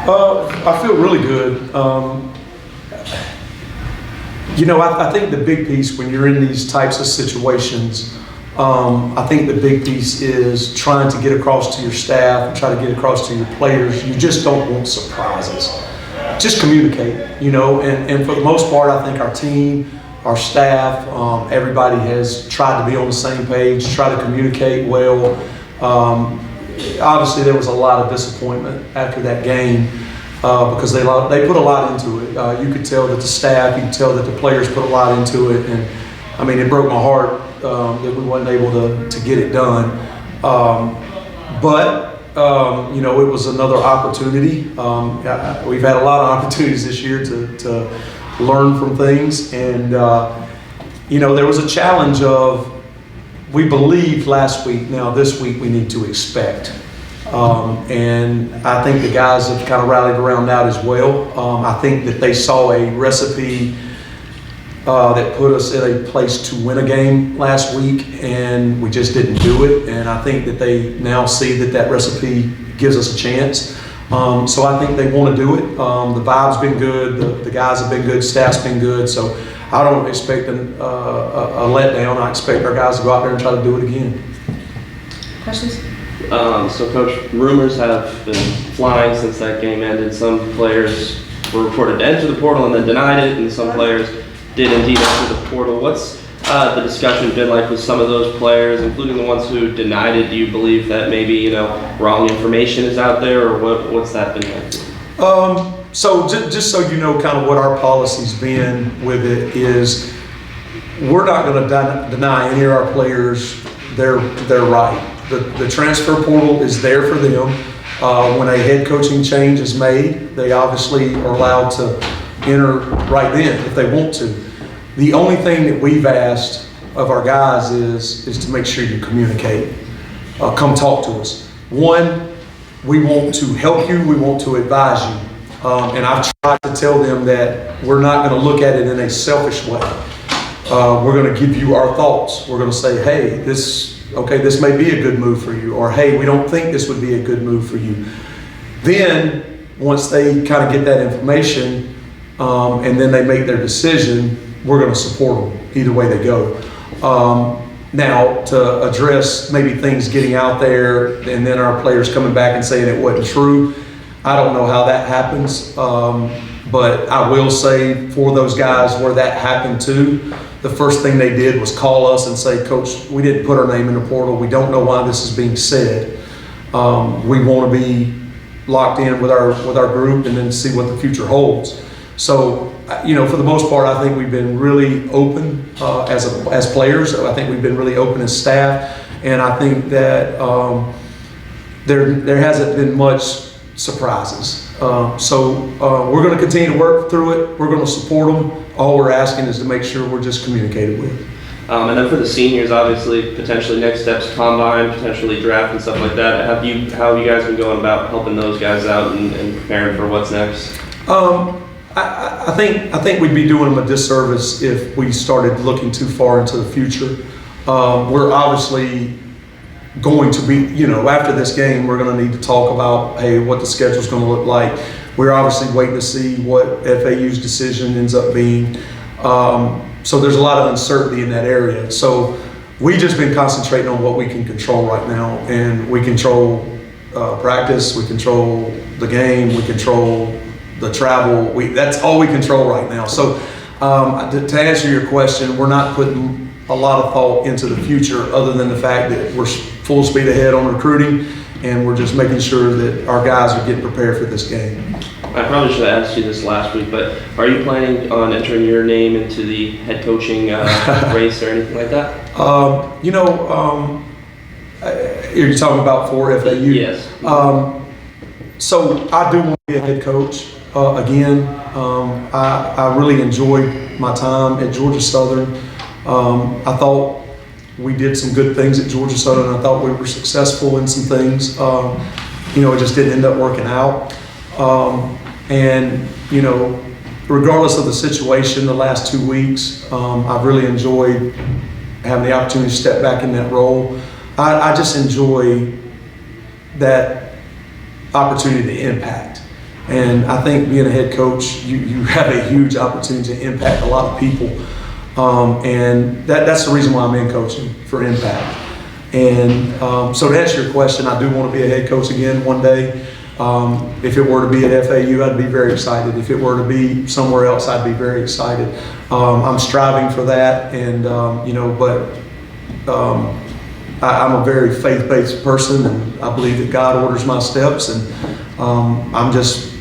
I feel really good. I think the big piece when you're in these types of situations, I think the big piece is trying to get across to your staff and try to get across to your players. You just don't want surprises. Just communicate, and for the most part, I think our team, our staff, everybody has tried to be on the same page, try to communicate well. Obviously, there was a lot of disappointment after that game because they put a lot into it. You could tell that the staff, you could tell that the players put a lot into it, and I mean, it broke my heart that we weren't able to get it done. But it was another opportunity. We've had a lot of opportunities this year to learn from things, and there was a challenge of, we believed last week, now this week we need to expect. And I think the guys have kind of rallied around that as well. I think that they saw a recipe that put us in a place to win a game last week, and we just didn't do it. And I think that they now see that recipe gives us a chance. So I think they want to do it. The vibe's been good. The guys have been good. Staff's been good. So I don't expect a letdown. I expect our guys to go out there and try to do it again. Questions? So, Coach, rumors have been flying since that game ended. Some players were reported to enter the portal and then denied it, and some players did indeed enter the portal. What's the discussion been like with some of those players, including the ones who denied it? Do you believe that maybe wrong information is out there, or what's that been like? So just so you know, kind of what our policy's been with it is, we're not going to deny any of our players their right. The transfer portal is there for them. When a head coaching change is made, they obviously are allowed to enter right then if they want to. The only thing that we've asked of our guys is to make sure you communicate. Come talk to us. One, we want to help you. We want to advise you. And I've tried to tell them that we're not going to look at it in a selfish way. We're going to give you our thoughts. We're going to say, hey, this may be a good move for you, or hey, we don't think this would be a good move for you. Then, once they kind of get that information, and then they make their decision, we're going to support them either way they go. Now, to address maybe things getting out there and then our players coming back and saying it wasn't true, I don't know how that happens, but I will say for those guys where that happened to, the first thing they did was call us and say, Coach, we didn't put our name in the portal. We don't know why this is being said. We want to be locked in with our group and then see what the future holds. So, for the most part, I think we've been really open as players. I think we've been really open as staff, and I think that there hasn't been much surprises. So we're going to continue to work through it. We're going to support them. All we're asking is to make sure we're just communicated with. And then for the seniors, obviously, potentially next steps, combine, potentially draft and stuff like that. How have you guys been going about helping those guys out and preparing for what's next? I think we'd be doing them a disservice if we started looking too far into the future. We're obviously going to be, after this game, we're going to need to talk about, hey, what the schedule's going to look like. We're obviously waiting to see what FAU's decision ends up being. So there's a lot of uncertainty in that area. So we've just been concentrating on what we can control right now, and we control practice, we control the game, we control the travel. That's all we control right now. So to answer your question, we're not putting a lot of thought into the future other than the fact that we're full speed ahead on recruiting, and we're just making sure that our guys are getting prepared for this game. I probably should have asked you this last week, but are you planning on entering your name into the head coaching race or anything like that? You're talking about for FAU? Yes. So I do want to be a head coach again. I really enjoyed my time at Georgia Southern. I thought we did some good things at Georgia Southern. I thought we were successful in some things. It just didn't end up working out. Regardless of the situation the last 2 weeks, I've really enjoyed having the opportunity to step back in that role. I just enjoy that opportunity to impact. And I think being a head coach, you have a huge opportunity to impact a lot of people. And that's the reason why I'm in coaching, for impact. And so to answer your question, I do want to be a head coach again one day. If it were to be at FAU, I'd be very excited. If it were to be somewhere else, I'd be very excited. I'm striving for that, and I'm a very faith-based person, and I believe that God orders my steps, and I'm just,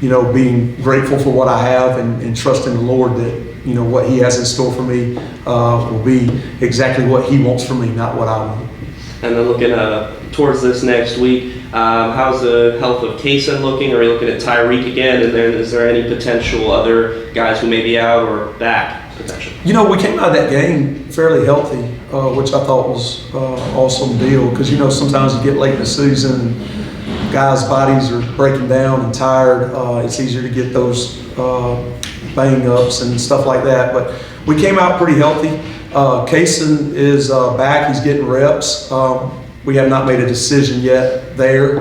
being grateful for what I have and trusting the Lord that, what He has in store for me will be exactly what He wants for me, not what I want. And then looking towards this next week, how's the health of Kaysen looking? Are we looking at Tyriq again? And then is there any potential other guys who may be out or back potential? We came out of that game fairly healthy, which I thought was an awesome deal, because sometimes you get late in the season, guys' bodies are breaking down and tired. It's easier to get those bang-ups and stuff like that. But we came out pretty healthy. Kaysen is back. He's getting reps. We have not made a decision yet there.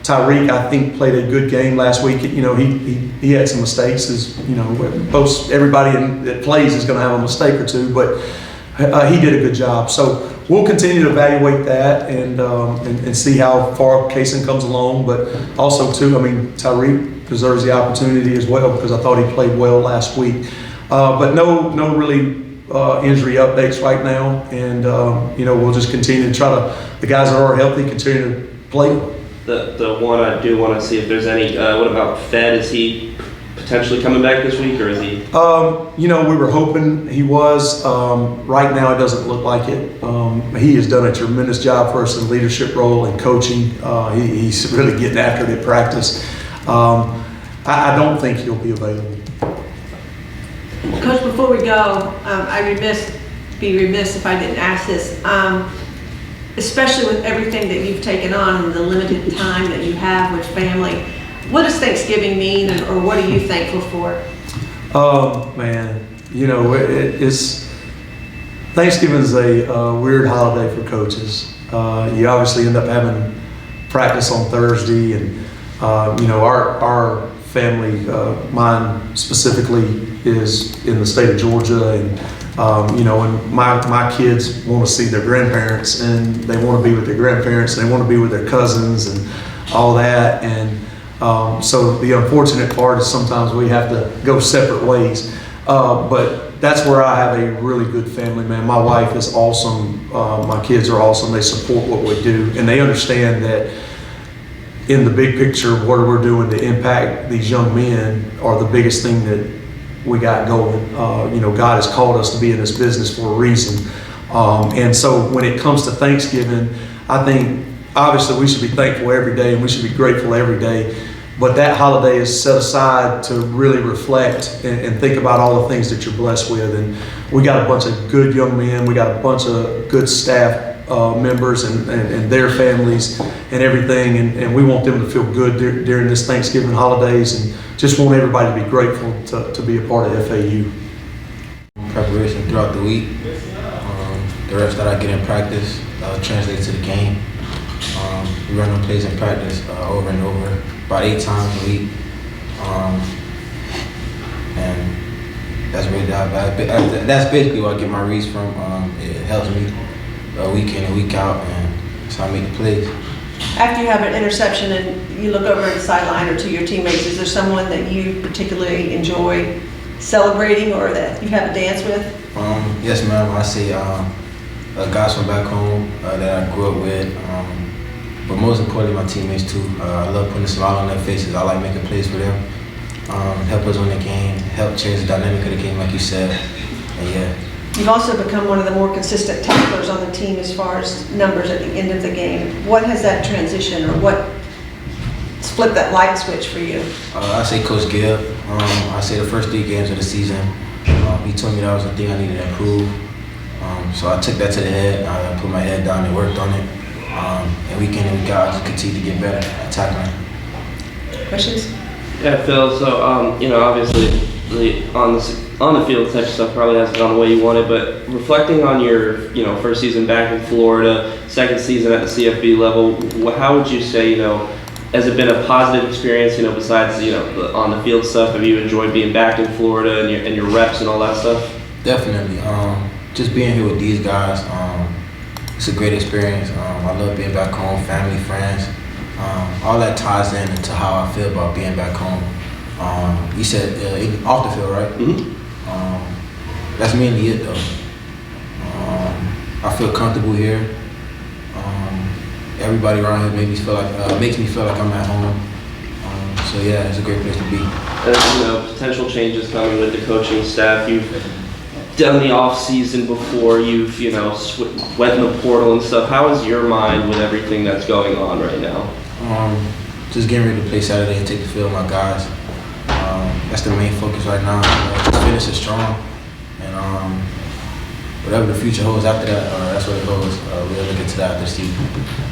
Tyriq, I think, played a good game last week. He had some mistakes. Most everybody that plays is going to have a mistake or two, but he did a good job. So we'll continue to evaluate that and see how far Kaysen comes along. But also, too, Tyriq deserves the opportunity as well, because I thought he played well last week. But no really injury updates right now, and we'll just continue to try to. The guys that are healthy continue to play. The one I do want to see if there's any. What about Fed? Is he potentially coming back this week, or is he? We were hoping he was. Right now, it doesn't look like it. He has done a tremendous job for us in leadership role and coaching. He's really getting after it at practice. I don't think he'll be available. Coach, before we go, I'd be remiss if I didn't ask this. Especially with everything that you've taken on and the limited time that you have with family, what does Thanksgiving mean, or what are you thankful for? Oh man, it's Thanksgiving is a weird holiday for coaches. You obviously end up having practice on Thursday, and our family, mine specifically, is in the state of Georgia, and and my kids want to see their grandparents, and they want to be with their grandparents, and they want to be with their cousins and all that. And so the unfortunate part is sometimes we have to go separate ways. But that's where I have a really good family, man. My wife is awesome. My kids are awesome. They support what we do, and they understand that in the big picture, what we're doing to impact these young men are the biggest thing that we got going. God has called us to be in this business for a reason. And so when it comes to Thanksgiving, I think obviously we should be thankful every day, and we should be grateful every day. But that holiday is set aside to really reflect and think about all the things that you're blessed with. And we got a bunch of good young men. We got a bunch of good staff members and their families and everything. And we want them to feel good during this Thanksgiving holidays, and just want everybody to be grateful to be a part of FAU. Preparation throughout the week. The reps that I get in practice translate to the game. We run on plays in practice over and over, about 8 times a week. And that's really that's basically where I get my reads from. It helps me week in and week out, and that's how I make the plays. After you have an interception and you look over at the sideline or to your teammates, is there someone that you particularly enjoy celebrating or that you have a dance with? Yes, ma'am. I see guys from back home that I grew up with, but most importantly, my teammates too. I love putting a smile on their faces. I like making plays for them, help us win the game, help change the dynamic of the game, like you said, and yeah. You've also become one of the more consistent tacklers on the team as far as numbers at the end of the game. What has that transition, or what flipped that light switch for you? I say Coach Gill. I say the first 3 games of the season, he told me that was the thing I needed to improve. So I took that to the head. I put my head down and worked on it. And week in and week out, I just continue to get better at tackling. Questions? Yeah, Phil. So obviously on the field type of stuff probably hasn't gone the way you wanted, but reflecting on your first season back in Florida, second season at the CFB level, how would you say has it been a positive experience, besides, the on the field stuff? Have you enjoyed being back in Florida and your reps and all that stuff? Definitely. Just being here with these guys, it's a great experience. I love being back home, family, friends. All that ties in into how I feel about being back home. You said off the field, right? Mm-hmm. That's mainly it, though. I feel comfortable here. Everybody around here makes me feel like I'm at home. So yeah, it's a great place to be. And potential changes coming with the coaching staff. You've done the off season before. You've went in the portal and stuff. How is your mind with everything that's going on right now? Just getting ready to play Saturday and take the field with my guys. That's the main focus right now. Just finish it strong, and whatever the future holds after that, that's what it holds. We'll look into that this season.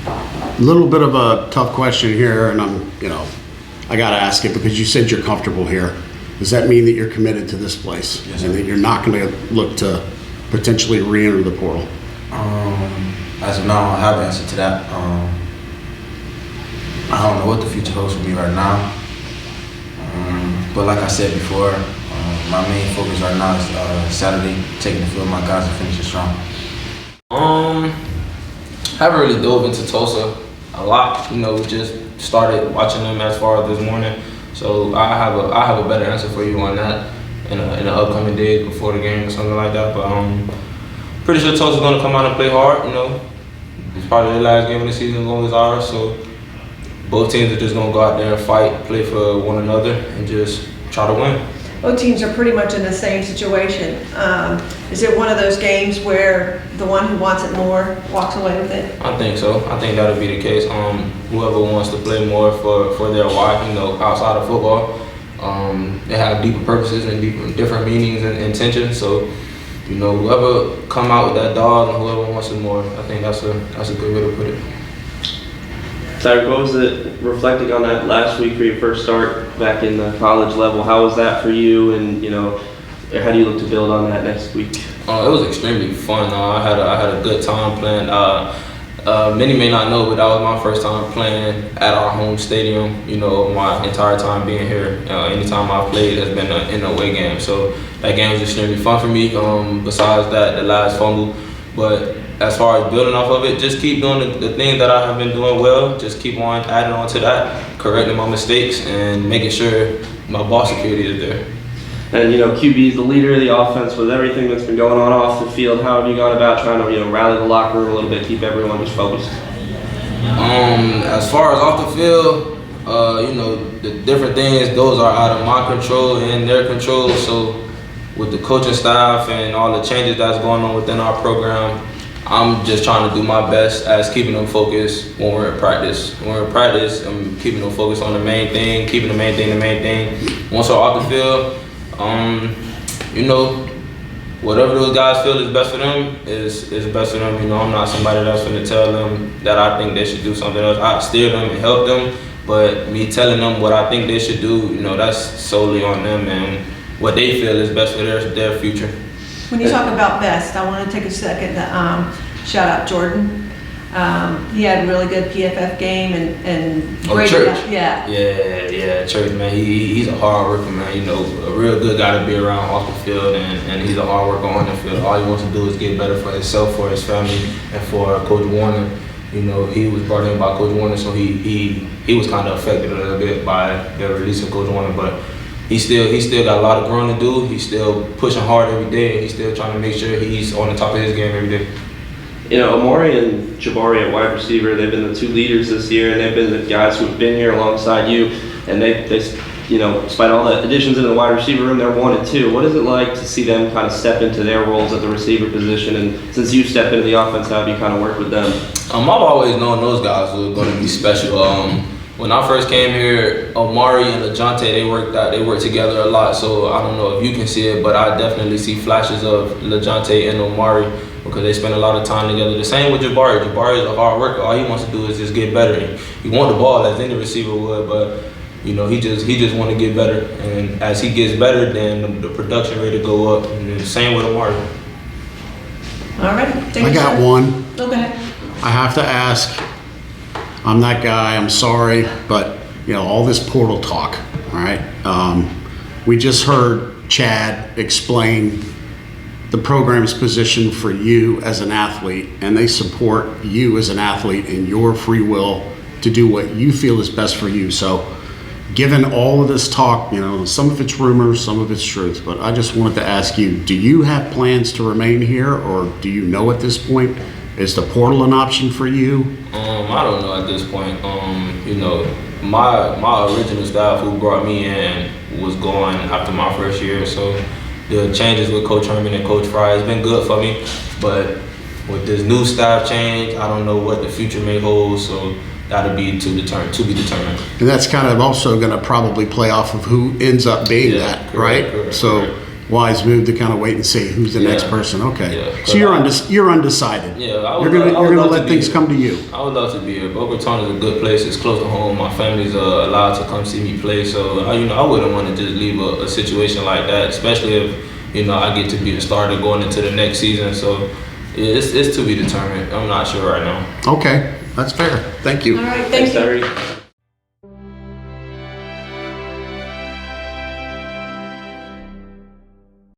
A little bit of a tough question here, and I got to ask it because you said you're comfortable here. Does that mean that you're committed to this place? Yes, and that you're not going to look to potentially re-enter the portal? As of now, I have an answer to that. I don't know what the future holds for me right now. But like I said before, my main focus right now is Saturday, taking the field with my guys and finishing strong. Haven't really dove into Tulsa a lot. We just started watching them as far as this morning. So I have a better answer for you on that in the upcoming days before the game or something like that. But pretty sure Tulsa's gonna come out and play hard. It's probably their last game of the season as long as ours. So both teams are just gonna go out there and fight, play for one another, and just try to win. Both teams are pretty much in the same situation. Is it one of those games where the one who wants it more walks away with it? I think so. I think that'll be the case. Whoever wants to play more for their why, outside of football, they have deeper purposes and different meanings and intentions. So, whoever come out with that dog and whoever wants it more, I think that's a good way to put it. Tyriq, what was it reflecting on that last week for your first start back in the college level? How was that for you, and how do you look to build on that next week? It was extremely fun. I had a good time playing. Many may not know, but that was my first time playing at our home stadium. My entire time being here, anytime I've played has been an away game. So that game was extremely fun for me. Besides that, the last fumble, but as far as building off of it, just keep doing the things that I have been doing well. Just keep on adding on to that, correcting my mistakes, and making sure my ball security is there. And QB is the leader of the offense with everything that's been going on off the field. How have you gone about trying to rally the locker room a little bit, keep everyone just focused? As far as off the field, the different things, those are out of my control and their control. So with the coaching staff and all the changes that's going on within our program, I'm just trying to do my best as keeping them focused when we're in practice. When we're in practice, I'm keeping them focused on the main thing, keeping the main thing. Once we're off the field, whatever those guys feel is best for them is best for them. I'm not somebody that's going to tell them that I think they should do something else. I steer them and help them, but me telling them what I think they should do, that's solely on them and what they feel is best for their future. When you talk about best, I want to take a second to shout out Jordan. He had a really good PFF game and great. Church. Yeah. Yeah, Church, man. He's a hard worker, man. A real good guy to be around off the field, and he's a hard worker on the field. All he wants to do is get better for himself, for his family, and for Coach Warner. He was brought in by Coach Warner, so he was kind of affected a little bit by the release of Coach Warner, but he still got a lot of growing to do. He's still pushing hard every day, and he's still trying to make sure he's on the top of his game every day. Amari and Jabari at wide receiver, they've been the two leaders this year, and they've been the guys who've been here alongside you, and they despite all the additions into the wide receiver room, they're 1 and 2. What is it like to see them kind of step into their roles at the receiver position, and since you step into the offense, how have you kind of worked with them? I've always known those guys were going to be special. When I first came here, Omari and LaJonte, they worked together a lot. So I don't know if you can see it, but I definitely see flashes of LaJonte and Omari because they spend a lot of time together. The same with Jabari. Jabari is a hard worker. All he wants to do is just get better. He wants the ball as any receiver would, but he just want to get better. And as he gets better, then the production rate will go up. And the same with Omari. All right. I got one. Go ahead. I have to ask, I'm that guy, I'm sorry, but, you know, all this portal talk, all right? We just heard Chad explain the program's position for you as an athlete, and they support you as an athlete and your free will to do what you feel is best for you. So given all of this talk, you know, some of it's rumors, some of it's truth, but I just wanted to ask you, do you have plans to remain here, or do you know at this point, is the portal an option for you? I don't know at this point. You know, my original staff who brought me in was gone after my first year, so the changes with Coach Herman and Coach Fry has been good for me. But with this new staff change, I don't know what the future may hold, so that'll be to be determined. And that's kind of also going to probably play off of who ends up being that, correct, right? correct, so correct. wise move to kind of wait and see who's the next person. Okay. Yeah, So you're undecided. Yeah, I you're would gonna love let to be things here. come to you. I would love to be here. Boca Raton is a good place. It's close to home. My family's allowed to come see me play. So I wouldn't want to just leave a situation like that, especially if I get to be the starter going into the next season. So it's to be determined. I'm not sure right now. Okay, that's fair. Thank you. All right, thank you. Thanks, Tyriq.